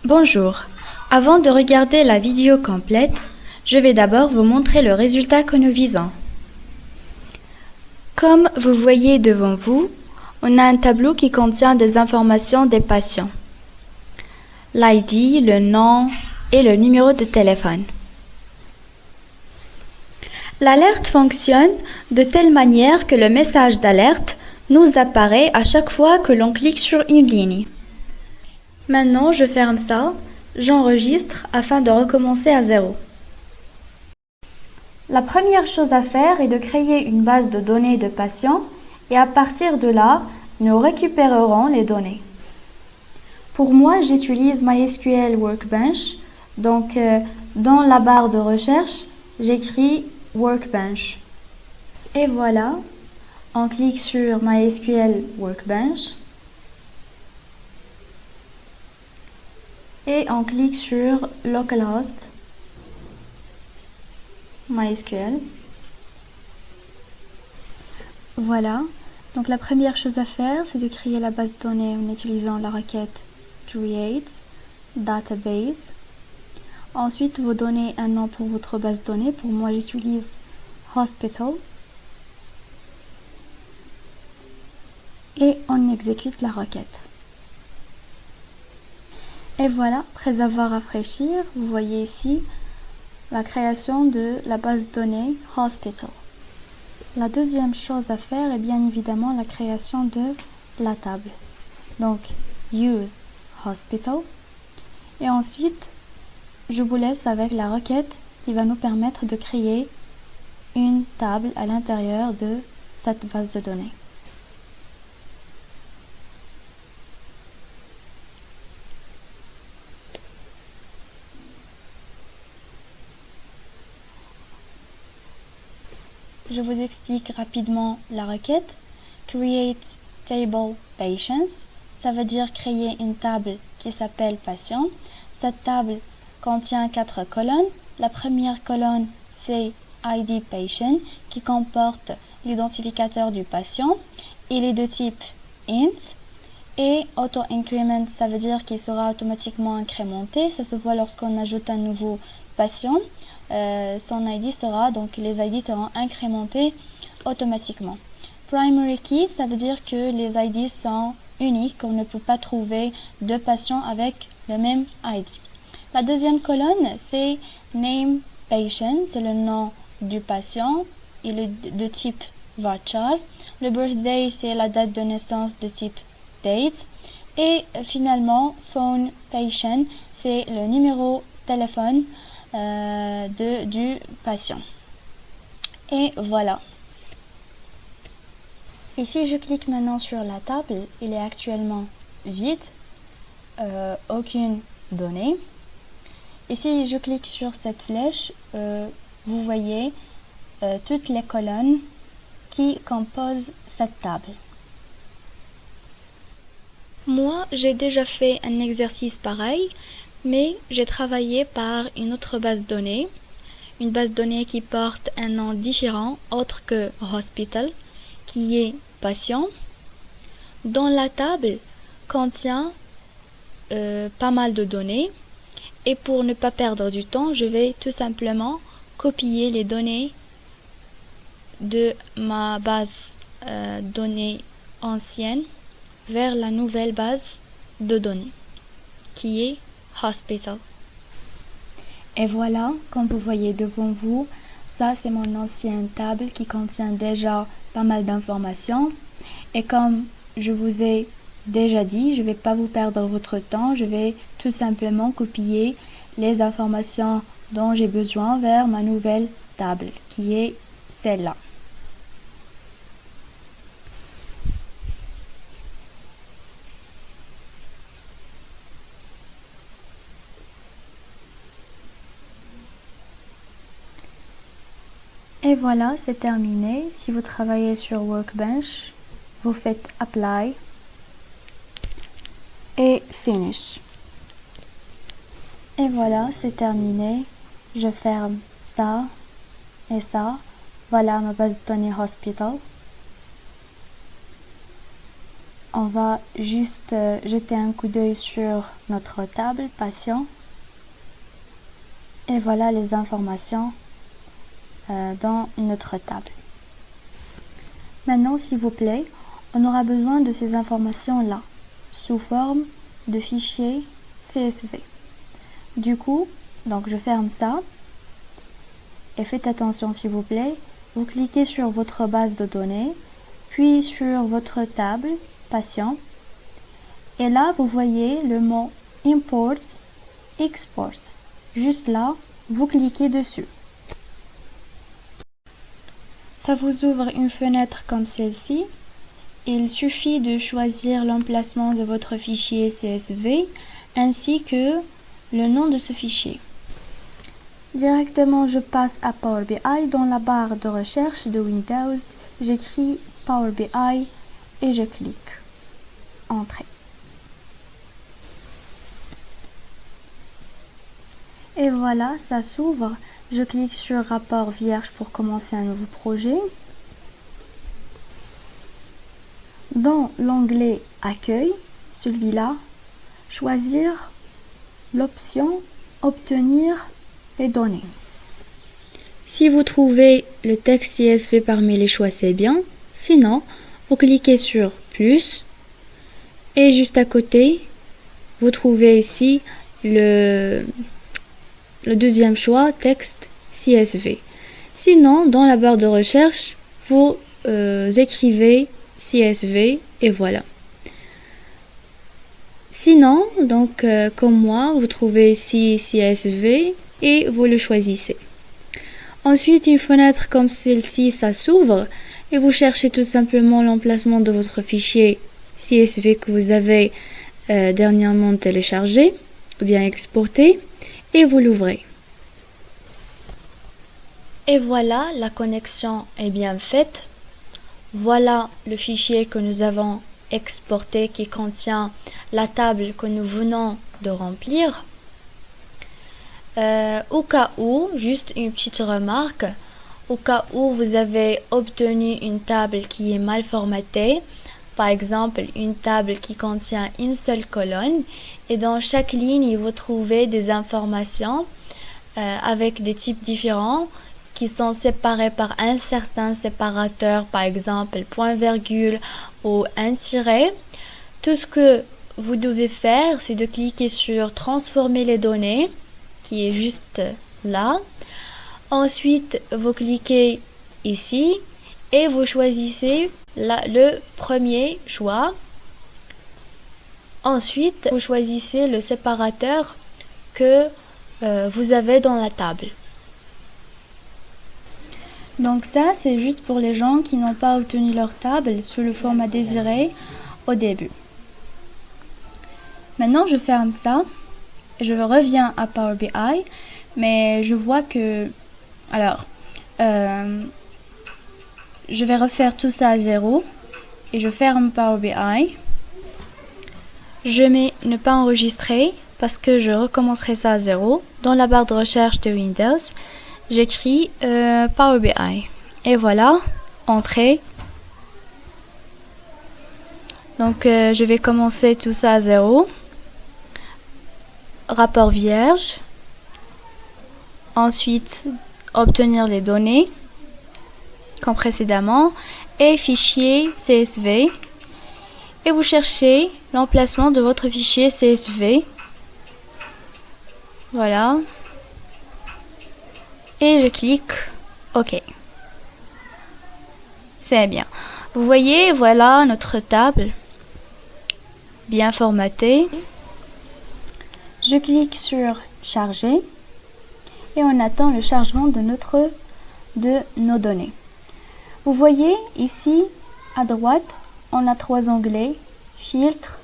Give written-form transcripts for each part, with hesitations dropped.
Bonjour. Avant de regarder la vidéo complète, je vais d'abord vous montrer le résultat que nous visons. Comme vous voyez devant vous, on a un tableau qui contient des informations des patients. L'ID, le nom et le numéro de téléphone. L'alerte fonctionne de telle manière que le message d'alerte nous apparaît à chaque fois que l'on clique sur une ligne. Maintenant, je ferme ça, j'enregistre afin de recommencer à zéro. La première chose à faire est de créer une base de données de patients et à partir de là, nous récupérerons les données. Pour moi, j'utilise MySQL Workbench, donc dans la barre de recherche, j'écris Workbench. Et voilà, on clique sur MySQL Workbench. Et on clique sur Localhost, MySQL. Voilà, donc la première chose à faire, c'est de créer la base de données en utilisant la requête create database. Ensuite, vous donnez un nom pour votre base de données. Pour moi, j'utilise hospital. Et on exécute la requête. Et voilà, après avoir rafraîchi, vous voyez ici la création de la base de données Hospital. La deuxième chose à faire est bien évidemment la création de la table. Donc, use Hospital. Et ensuite, je vous laisse avec la requête qui va nous permettre de créer une table à l'intérieur de cette base de données. Je vous explique rapidement la requête. Create table patients, ça veut dire créer une table qui s'appelle patient. Cette table contient 4 colonnes. La première colonne, c'est ID patient, qui comporte l'identificateur du patient. Il est de type int. Et auto-increment, ça veut dire qu'il sera automatiquement incrémenté. Ça se voit lorsqu'on ajoute un nouveau patient. Son ID sera, donc les ID seront incrémentés automatiquement. Primary key, ça veut dire que les ID sont uniques, on ne peut pas trouver deux patients avec le même ID. La deuxième colonne, c'est name patient, c'est le nom du patient, il est de type varchar. Le birthday, c'est la date de naissance de type date. Et finalement, phone patient, c'est le numéro téléphone du patient. Et voilà. Et si je clique maintenant sur la table, il est actuellement vide, aucune donnée. Et si je clique sur cette flèche, vous voyez toutes les colonnes qui composent cette table. Moi, j'ai déjà fait un exercice pareil, mais j'ai travaillé par une autre base de données, une base de données qui porte un nom différent, autre que hospital, qui est patient, dont la table contient pas mal de données. Et pour ne pas perdre du temps, je vais tout simplement copier les données de ma base données ancienne vers la nouvelle base de données, qui est hospital. Et voilà, comme vous voyez devant vous, ça c'est mon ancienne table qui contient déjà pas mal d'informations. Et comme je vous ai déjà dit, je ne vais pas vous perdre votre temps, je vais tout simplement copier les informations dont j'ai besoin vers ma nouvelle table, qui est celle-là. Et voilà, c'est terminé. Si vous travaillez sur Workbench, vous faites Apply et Finish. Et voilà, c'est terminé. Je ferme ça et ça. Voilà ma base de données Hospital. on va juste jeter un coup d'œil sur notre table patient. Et voilà les informations dans notre table. Maintenant, s'il vous plaît, on aura besoin de ces informations-là, sous forme de fichier CSV. Du coup, donc je ferme ça, et faites attention s'il vous plaît, vous cliquez sur votre base de données, puis sur votre table, patient, et là vous voyez le mot Import, Export. Juste là, vous cliquez dessus. Ça vous ouvre une fenêtre comme celle-ci. Il suffit de choisir l'emplacement de votre fichier CSV ainsi que le nom de ce fichier. Directement, je passe à Power BI. Dans la barre de recherche de Windows, j'écris Power BI et je clique Entrée. Et voilà, ça s'ouvre. Je clique sur Rapport vierge pour commencer un nouveau projet. Dans l'onglet Accueil, celui-là, choisir l'option Obtenir les données. Si vous trouvez le texte CSV parmi les choix, c'est bien. Sinon, vous cliquez sur Plus et juste à côté, vous trouvez ici le deuxième choix, texte CSV. Sinon, dans la barre de recherche, vous écrivez CSV et voilà. Sinon, donc comme moi, vous trouvez ici CSV et vous le choisissez. Ensuite, une fenêtre comme celle-ci, ça s'ouvre et vous cherchez tout simplement l'emplacement de votre fichier CSV que vous avez dernièrement téléchargé ou bien exporté et vous l'ouvrez. Et voilà, la connexion est bien faite. Voilà le fichier que nous avons exporté qui contient la table que nous venons de remplir. Au cas où, juste une petite remarque, au cas où vous avez obtenu une table qui est mal formatée, par exemple une table qui contient une seule colonne et dans chaque ligne vous trouvez des informations avec des types différents qui sont séparés par un certain séparateur, par exemple point virgule ou un tiret. Tout ce que vous devez faire, c'est de cliquer sur transformer les données, qui est juste là. Ensuite, vous cliquez ici et vous choisissez le premier choix. Ensuite, vous choisissez le séparateur que vous avez dans la table. Donc ça, c'est juste pour les gens qui n'ont pas obtenu leur table sous le format désiré au début. Maintenant, je ferme ça. Je reviens à Power BI, mais je vois que... Alors, je vais refaire tout ça à zéro et je ferme Power BI. Je mets ne pas enregistrer parce que je recommencerai ça à zéro. Dans la barre de recherche de Windows, j'écris Power BI. Et voilà, entrée. Donc, je vais commencer tout ça à zéro. Rapport vierge. Ensuite, obtenir les données, comme précédemment. Et fichier CSV. Et vous cherchez l'emplacement de votre fichier CSV. Voilà. Et je clique OK. C'est bien. Vous voyez, voilà notre table bien formatée. Je clique sur charger et on attend le chargement de nos données. Vous voyez ici à droite, on a 3 onglets, filtre,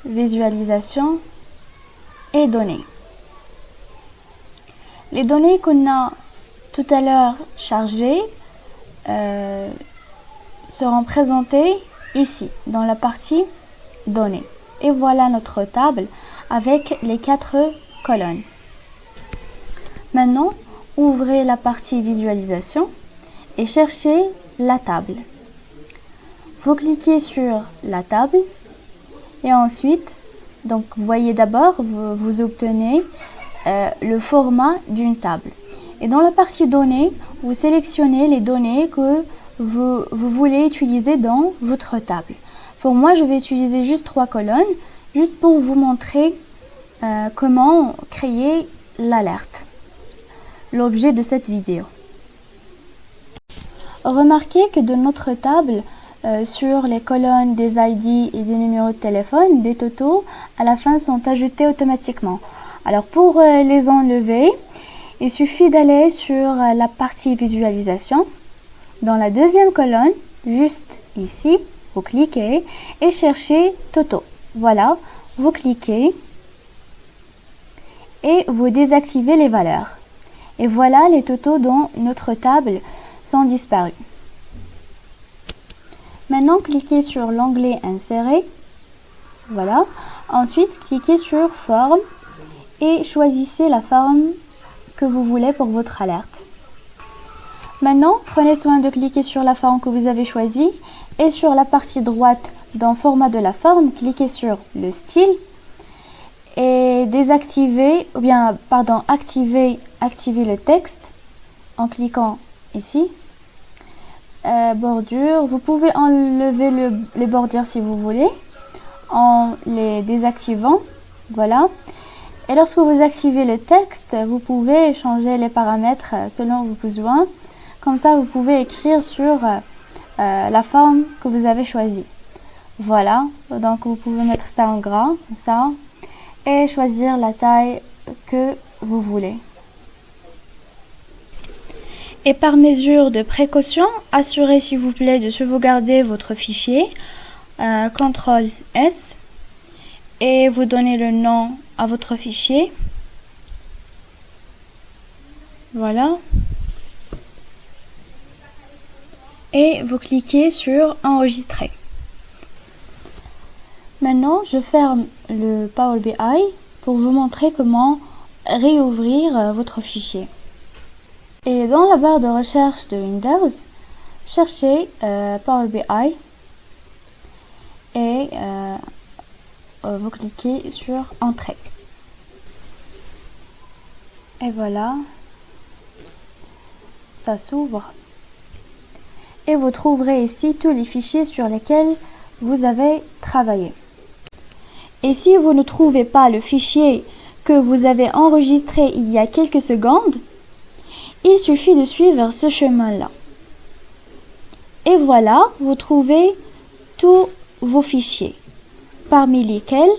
visualisation et données. Les données qu'on a tout à l'heure chargées seront présentées ici, dans la partie données. Et voilà notre table avec les 4 colonnes. Maintenant, ouvrez la partie visualisation et cherchez la table. vous cliquez sur la table et ensuite, donc vous voyez d'abord, vous obtenez le format d'une table. Et dans la partie données, vous sélectionnez les données que vous voulez utiliser dans votre table. Pour moi, je vais utiliser juste 3 colonnes, juste pour vous montrer comment créer l'alerte, l'objet de cette vidéo. Remarquez que de notre table, sur les colonnes des ID et des numéros de téléphone, des totaux à la fin sont ajoutés automatiquement. Alors pour les enlever, il suffit d'aller sur la partie visualisation. Dans la deuxième colonne, juste ici, vous cliquez et cherchez totaux. Voilà, vous cliquez et vous désactivez les valeurs. Et voilà, les totaux dans notre table sont disparus. Maintenant, cliquez sur l'onglet Insérer. Voilà. Ensuite, cliquez sur Forme et choisissez la forme que vous voulez pour votre alerte. Maintenant, prenez soin de cliquer sur la forme que vous avez choisie et sur la partie droite dans Format de la forme, cliquez sur le style et désactiver, ou bien, pardon, activer le texte en cliquant ici. Bordure, vous pouvez enlever les bordures si vous voulez en les désactivant, voilà. Et lorsque vous activez le texte, vous pouvez changer les paramètres selon vos besoins. Comme ça, vous pouvez écrire sur la forme que vous avez choisie. Voilà, donc vous pouvez mettre ça en gras, comme ça, et choisir la taille que vous voulez. Et par mesure de précaution, assurez s'il vous plaît de sauvegarder votre fichier. CTRL S et vous donnez le nom à votre fichier. Voilà. Et vous cliquez sur Enregistrer. Maintenant, je ferme le Power BI pour vous montrer comment réouvrir votre fichier. Et dans la barre de recherche de Windows, cherchez Power BI et vous cliquez sur Entrée. Et voilà, ça s'ouvre. Et vous trouverez ici tous les fichiers sur lesquels vous avez travaillé. Et si vous ne trouvez pas le fichier que vous avez enregistré il y a quelques secondes, il suffit de suivre ce chemin-là. Et voilà, vous trouvez tous vos fichiers, parmi lesquels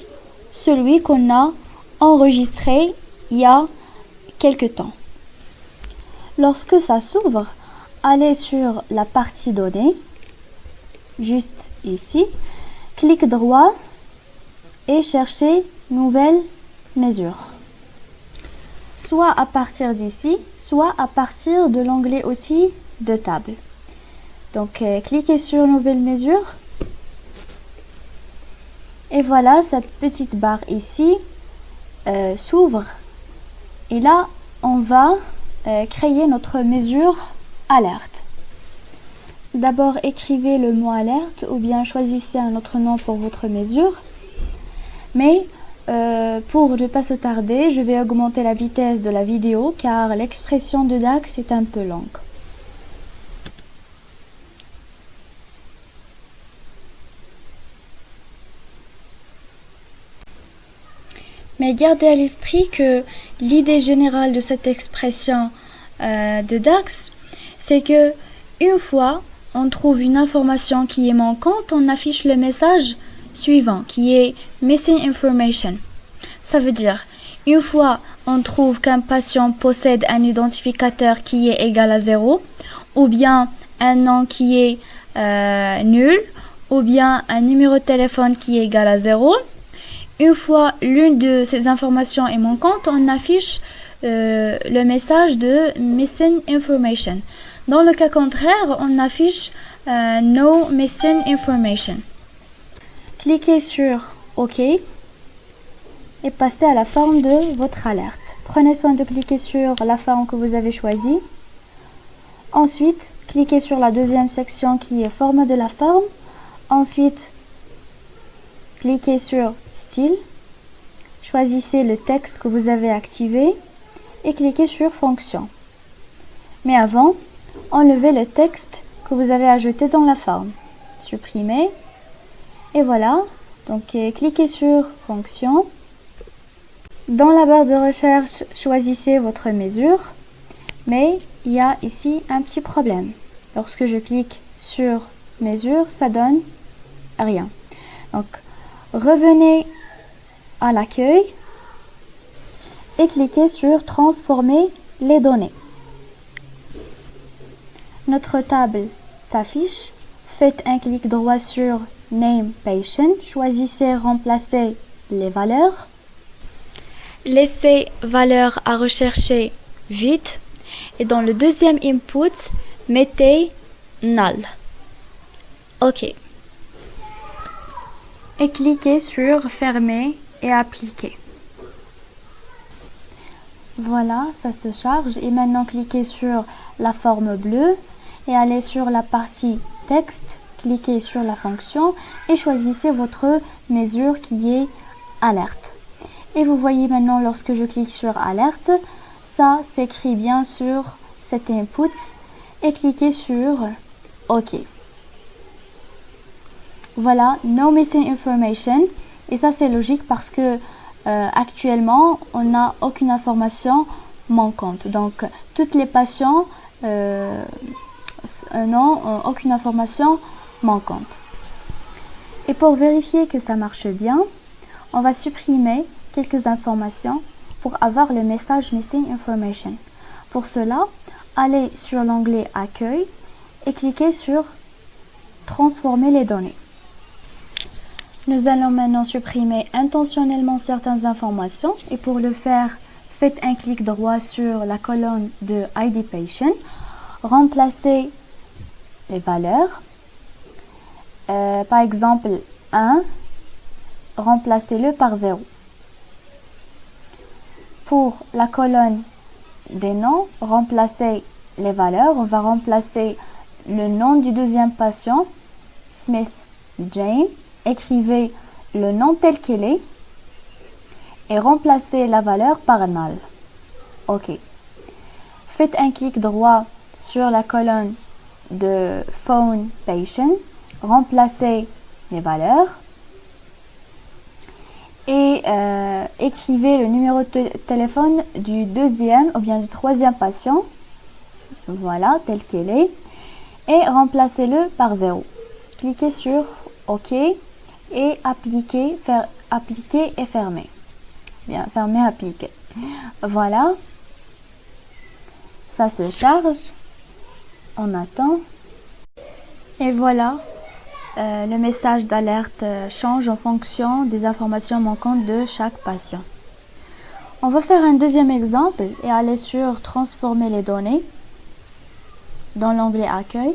celui qu'on a enregistré il y a quelque temps. Lorsque ça s'ouvre, allez sur la partie données, juste ici, clic droit et cherchez Nouvelle mesure. Soit à partir d'ici, soit à partir de l'onglet aussi de table. Donc cliquez sur Nouvelle mesure. Et voilà, cette petite barre ici s'ouvre. Et là, on va créer notre mesure alerte. D'abord, écrivez le mot alerte ou bien choisissez un autre nom pour votre mesure. Mais pour ne pas se tarder, je vais augmenter la vitesse de la vidéo car l'expression de DAX est un peu longue. Mais gardez à l'esprit que l'idée générale de cette expression de DAX, c'est que une fois on trouve une information qui est manquante, on affiche le message suivant qui est Missing Information. Ça veut dire, une fois on trouve qu'un patient possède un identificateur qui est égal à 0, ou bien un nom qui est nul, ou bien un numéro de téléphone qui est égal à 0, une fois l'une de ces informations est manquante, on affiche le message de Missing Information. Dans le cas contraire, on affiche No Missing Information. Cliquez sur OK et passez à la forme de votre alerte. Prenez soin de cliquer sur la forme que vous avez choisie. Ensuite, cliquez sur la deuxième section qui est Format de la forme. Ensuite, cliquez sur Style, choisissez le texte que vous avez activé et cliquez sur Fonction. Mais avant, enlevez le texte que vous avez ajouté dans la forme. Supprimez. Et voilà. Donc, cliquez sur Fonction. Dans la barre de recherche, choisissez votre mesure. Mais il y a ici un petit problème. Lorsque je clique sur Mesure, ça donne rien. Donc, revenez à l'accueil et cliquez sur Transformer les données. Notre table s'affiche. Faites un clic droit sur Name Patient. Choisissez Remplacer les valeurs. Laissez valeur à rechercher vide. Et dans le deuxième input, mettez Null. OK. Et cliquez sur Fermer et Appliquer. Voilà, ça se charge. Et maintenant, cliquez sur la forme bleue et allez sur la partie texte. Cliquez sur la fonction et choisissez votre mesure qui est alerte. Et vous voyez maintenant, lorsque je clique sur alerte, ça s'écrit bien sur cet input et cliquez sur OK. Voilà, no missing information. Et ça, c'est logique parce que actuellement, on n'a aucune information manquante. Donc, toutes les patients n'ont aucune information manquante. Et pour vérifier que ça marche bien, on va supprimer quelques informations pour avoir le message Missing Information. Pour cela, allez sur l'onglet Accueil et cliquez sur Transformer les données. Nous allons maintenant supprimer intentionnellement certaines informations et pour le faire, faites un clic droit sur la colonne de ID Patient, remplacez les valeurs. Par exemple, 1, remplacez-le par 0. Pour la colonne des noms, remplacez les valeurs. On va remplacer le nom du deuxième patient, Smith Jane. Écrivez le nom tel qu'il est et remplacez la valeur par null. OK. Faites un clic droit sur la colonne de Phone Patient. Remplacez les valeurs et écrivez le numéro de téléphone du deuxième ou bien du troisième patient. Voilà, tel qu'il est. Et remplacez-le par 0. Cliquez sur OK et appliquer et fermer. Bien, fermer, appliquer. Voilà. Ça se charge. On attend. Et voilà. Le message d'alerte change en fonction des informations manquantes de chaque patient. On va faire un deuxième exemple et aller sur Transformer les données dans l'onglet Accueil.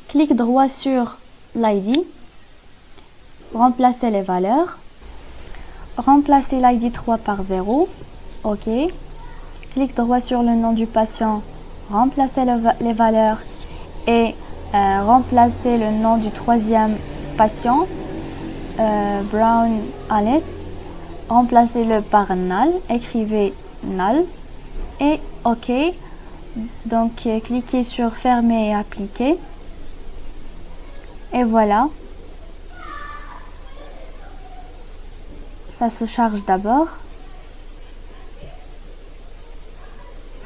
Clique droit sur l'ID, remplacez les valeurs, remplacez l'ID 3 par 0, OK. Clique droit sur le nom du patient, remplacez les valeurs et remplacez le nom du troisième patient, Brown Alice, remplacez-le par null, écrivez null et OK. Donc cliquez sur Fermer et Appliquer. Et voilà, ça se charge d'abord.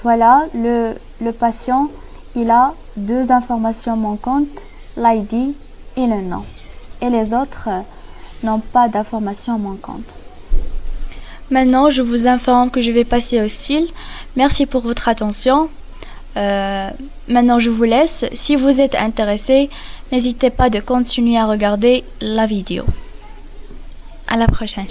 Voilà, le patient, il a deux informations manquantes, l'ID et le nom. Et les autres n'ont pas d'informations manquantes. Maintenant, je vous informe que je vais passer au style. Merci pour votre attention. Maintenant, je vous laisse. Si vous êtes intéressé, n'hésitez pas de continuer à regarder la vidéo. À la prochaine.